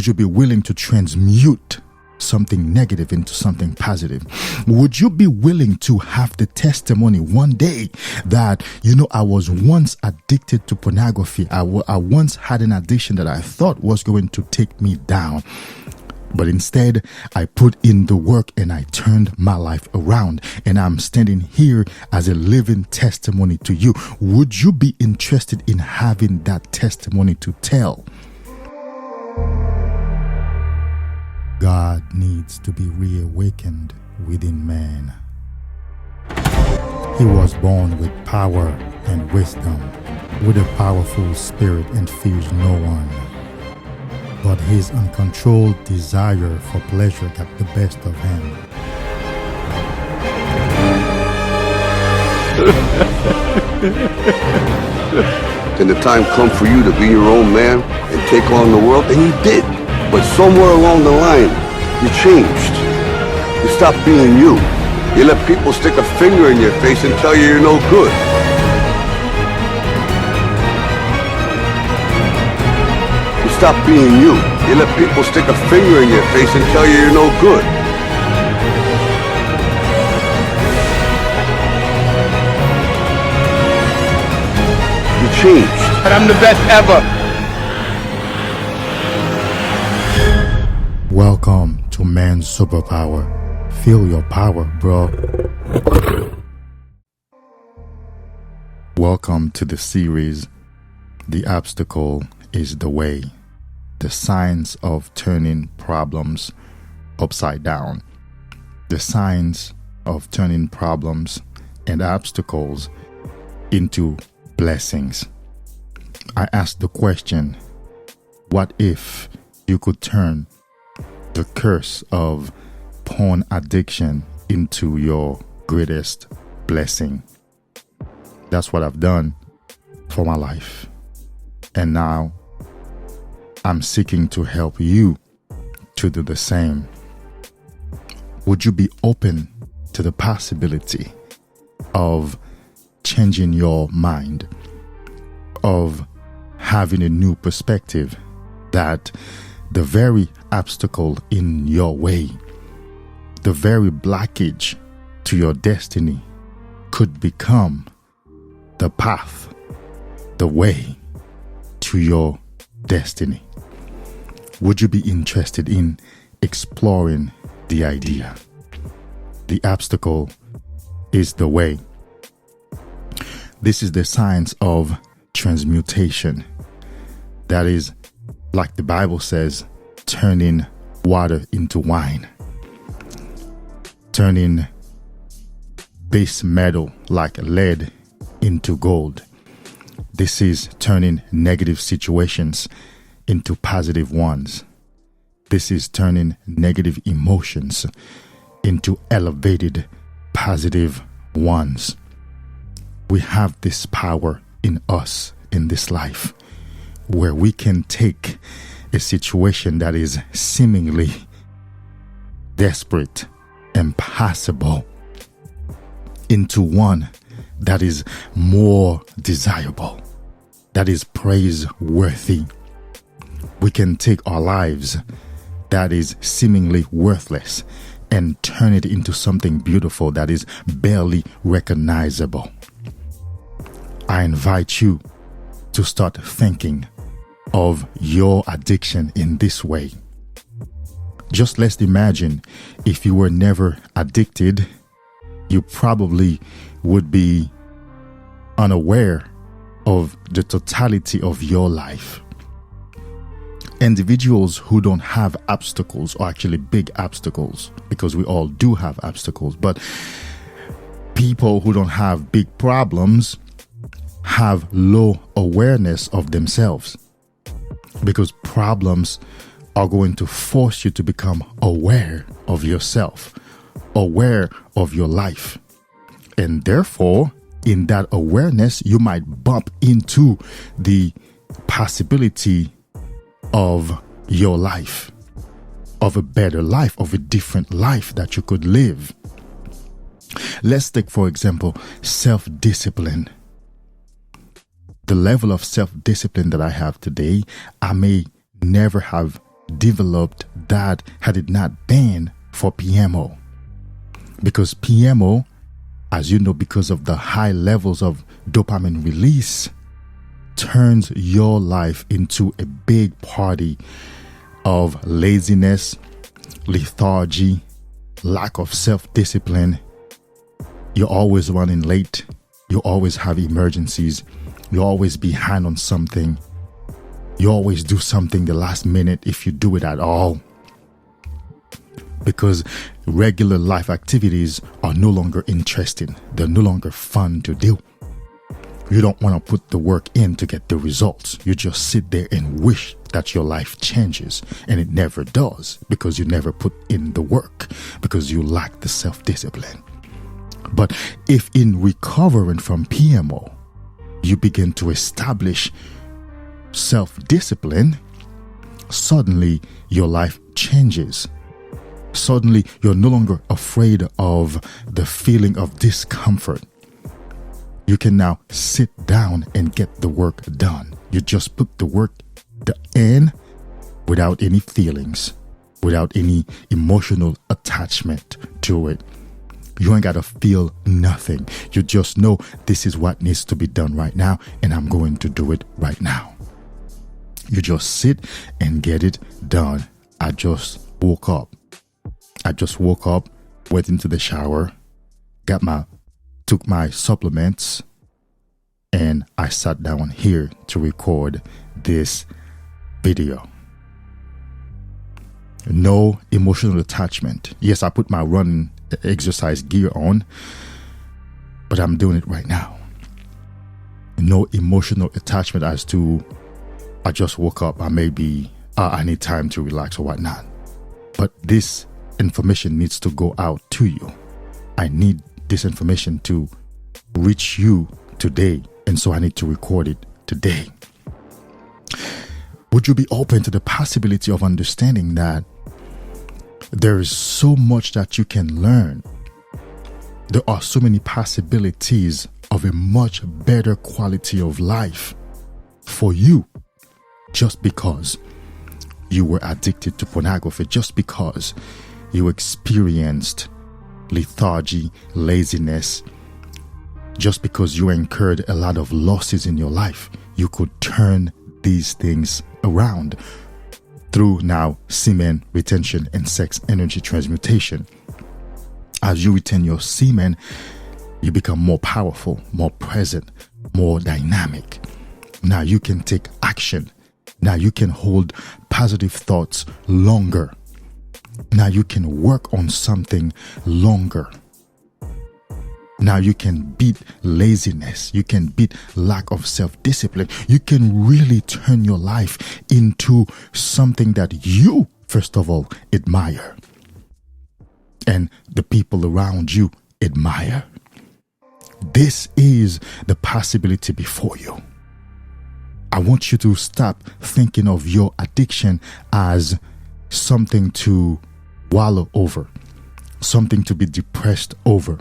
Would you be willing to transmute something negative into something positive? Would you be willing to have the testimony one day that, I was once addicted to pornography. I once had an addiction that I thought was going to take me down. But instead, I put in the work and I turned my life around. And I'm standing here as a living testimony to you. Would you be interested in having that testimony to tell? God needs to be reawakened within man. He was born with power and wisdom, with a powerful spirit, and fears no one. But his uncontrolled desire for pleasure got the best of him. Then the time come for you to be your own man and take on the world, and you did. But somewhere along the line, you changed. You stopped being you. You let people stick a finger in your face and tell you you're no good. Stop being you. You let people stick a finger in your face and tell you you're no good. You changed. And I'm the best ever. Welcome to Man's Superpower. Feel your power, bro. Welcome to the series, The Obstacle is the Way. The science of turning problems upside down. The science of turning problems and obstacles into blessings. I asked the question, what if you could turn the curse of porn addiction into your greatest blessing? That's what I've done for my life. And now I'm seeking to help you to do the same. Would you be open to the possibility of changing your mind, of having a new perspective that the very obstacle in your way, the very blockage to your destiny could become the path, the way to your destiny? Would you be interested in exploring the idea? The obstacle is the way. This is the science of transmutation. That is, like the Bible says, turning water into wine. Turning base metal like lead into gold. This is turning negative situations into positive ones. This is turning negative emotions into elevated positive ones. We have this power in us in this life where we can take a situation that is seemingly desperate, impossible, into one that is more desirable, that is praiseworthy. We can take our lives that is seemingly worthless and turn it into something beautiful that is barely recognizable. I invite you to start thinking of your addiction in this way. Just let's imagine if you were never addicted, you probably would be unaware of the totality of your life. Individuals who don't have obstacles, or actually big obstacles, because we all do have obstacles, but people who don't have big problems have low awareness of themselves, because problems are going to force you to become aware of yourself, aware of your life. And therefore, in that awareness, you might bump into the possibility of your life, of a better life, of a different life that you could live. Let's take, for example, self-discipline. The level of self-discipline that I have today, I may never have developed that had it not been for PMO. Because PMO, as you know, because of the high levels of dopamine release, turns your life into a big party of laziness, lethargy, lack of self-discipline. You're always running late. You always have emergencies. You always behind on something. You always do something the last minute, if you do it at all. Because regular life activities are no longer interesting. They're no longer fun to do. You don't want to put the work in to get the results. You just sit there and wish that your life changes, and it never does, because you never put in the work, because you lack the self-discipline. But if in recovering from PMO, you begin to establish self-discipline, suddenly your life changes. Suddenly you're no longer afraid of the feeling of discomfort. You can now sit down and get the work done. You just put the work in without any feelings, without any emotional attachment to it. You ain't got to feel nothing. You just know this is what needs to be done right now, and I'm going to do it right now. You just sit and get it done. I just woke up, went into the shower, took my supplements, and I sat down here to record this video. No emotional attachment. Yes, I put my running exercise gear on, but I'm doing it right now. No emotional attachment as to I just woke up, I need time to relax or whatnot. But this information needs to go out to you. I need this information to reach you today, and so I need to record it today. Would you be open to the possibility of understanding that there is so much that you can learn? There are so many possibilities of a much better quality of life for you, just because you were addicted to pornography, just because you experienced lethargy, laziness, just because you incurred a lot of losses in your life. You could turn these things around through now semen retention and sex energy transmutation. As you retain your semen, you become more powerful, more present, more dynamic. Now you can take action. Now you can hold positive thoughts longer. Now you can work on something longer. Now you can beat laziness. You can beat lack of self-discipline. You can really turn your life into something that you, first of all, admire, and the people around you admire. This is the possibility before you. I want you to stop thinking of your addiction as something to wallow over, something to be depressed over.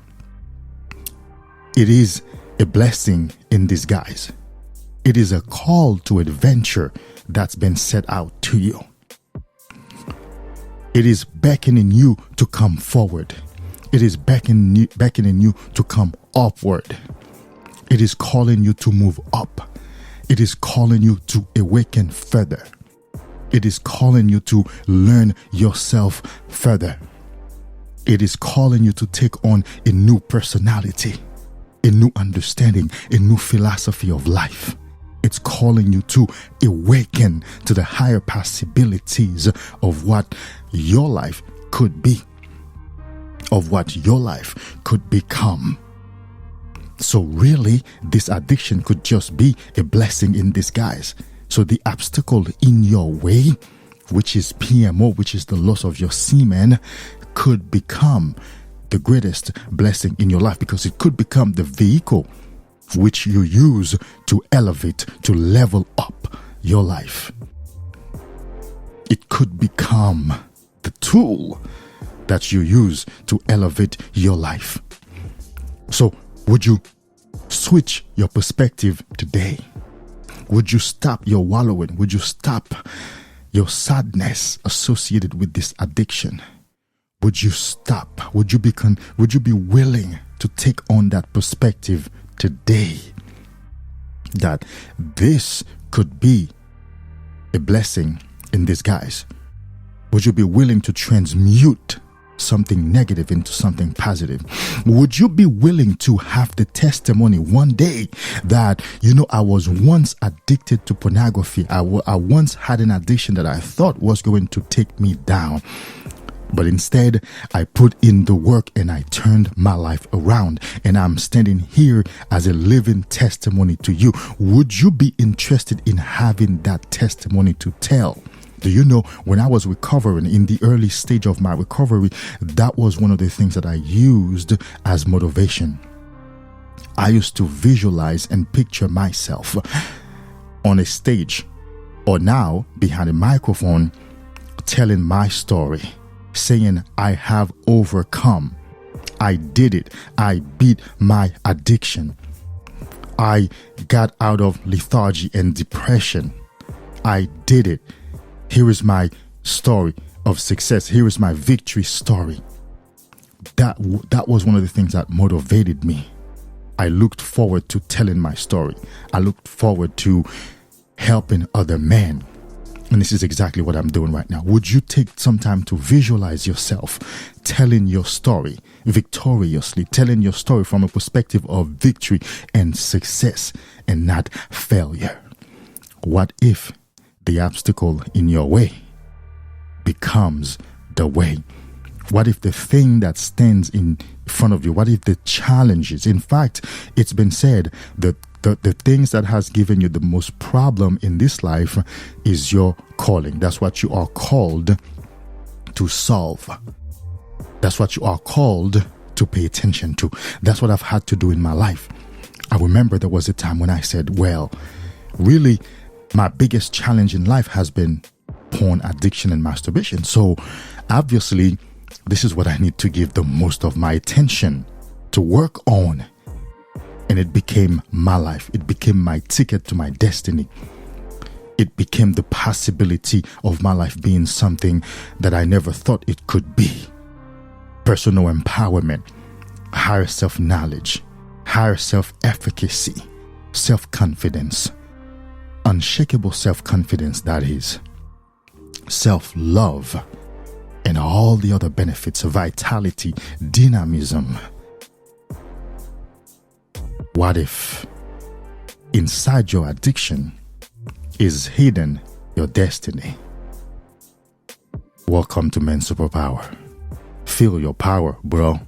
It is a blessing in disguise. It is a call to adventure that's been set out to you. It is beckoning you to come forward. It is beckoning you to come upward. It is calling you to move up. It is calling you to awaken further. It is calling you to learn yourself further. It is calling you to take on a new personality, a new understanding, a new philosophy of life. It's calling you to awaken to the higher possibilities of what your life could be, of what your life could become. So really, this addiction could just be a blessing in disguise. So the obstacle in your way, which is PMO, which is the loss of your semen, could become the greatest blessing in your life, because it could become the vehicle which you use to elevate, to level up your life. It could become the tool that you use to elevate your life. So would you switch your perspective today? Would you stop your wallowing? Would you stop your sadness associated with this addiction, would you stop? Would you be willing to take on that perspective today that this could be a blessing in disguise? Would you be willing to transmute something negative into something positive? Would you be willing to have the testimony one day that, I was once addicted to pornography. I once had an addiction that I thought was going to take me down. But instead, I put in the work and I turned my life around. And I'm standing here as a living testimony to you. Would you be interested in having that testimony to tell? Do you know, when I was recovering, in the early stage of my recovery, that was one of the things that I used as motivation. I used to visualize and picture myself on a stage or now behind a microphone telling my story, saying, I have overcome. I did it. I beat my addiction. I got out of lethargy and depression. I did it. Here is my story of success. Here is my victory story. That was one of the things that motivated me. I looked forward to telling my story. I looked forward to helping other men. And this is exactly what I'm doing right now. Would you take some time to visualize yourself telling your story victoriously, telling your story from a perspective of victory and success and not failure? What if the obstacle in your way becomes the way? What if the thing that stands in front of you, what if the challenges, in fact, it's been said that the things that has given you the most problem in this life is your calling. That's what you are called to solve. That's what you are called to pay attention to. That's what I've had to do in my life. I remember there was a time when I said, well, really, my biggest challenge in life has been porn addiction and masturbation. So obviously, this is what I need to give the most of my attention to work on. And it became my life. It became my ticket to my destiny. It became the possibility of my life being something that I never thought it could be. Personal empowerment, higher self-knowledge, higher self-efficacy, self-confidence, unshakable self-confidence, that is, self-love, and all the other benefits of vitality, dynamism. What if inside your addiction is hidden your destiny? Welcome to Men's Superpower. Feel your power, bro.